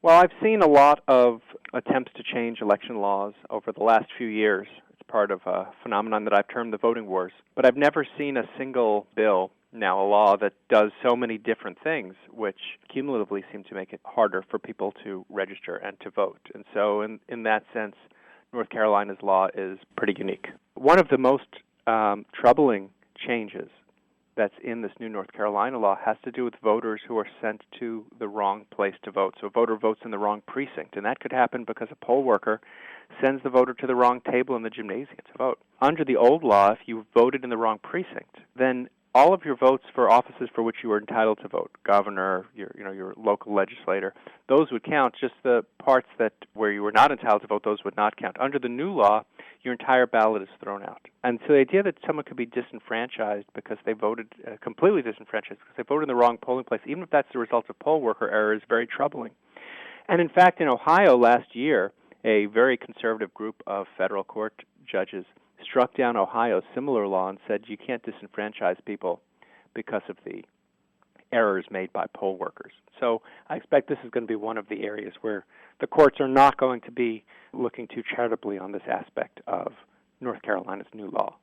Well, I've seen a lot of attempts to change election laws over the last few years. It's part of a phenomenon that I've termed the voting wars. But I've never seen a single bill, now a law, that does so many different things, which cumulatively seem to make it harder for people to register and to vote. And so in that sense, North Carolina's law is pretty unique. One of the most troubling changes that's in this new North Carolina law has to do with voters who are sent to the wrong place to vote. So a voter votes in the wrong precinct, and that could happen because a poll worker sends the voter to the wrong table in the gymnasium to vote. Under the old law, if you voted in the wrong precinct, then all of your votes for offices for which you were entitled to vote, governor, your local legislator, those would count. Just the parts that where you were not entitled to vote, those would not count. Under the new law, your entire ballot is thrown out. And so the idea that someone could be disenfranchised because they voted, completely disenfranchised because they voted in the wrong polling place, even if that's the result of poll worker error, is very troubling. And in fact, in Ohio last year, a very conservative group of federal court judges struck down Ohio's similar law and said you can't disenfranchise people because of the errors made by poll workers. So I expect this is going to be one of the areas where the courts are not going to be looking too charitably on this aspect of North Carolina's new law.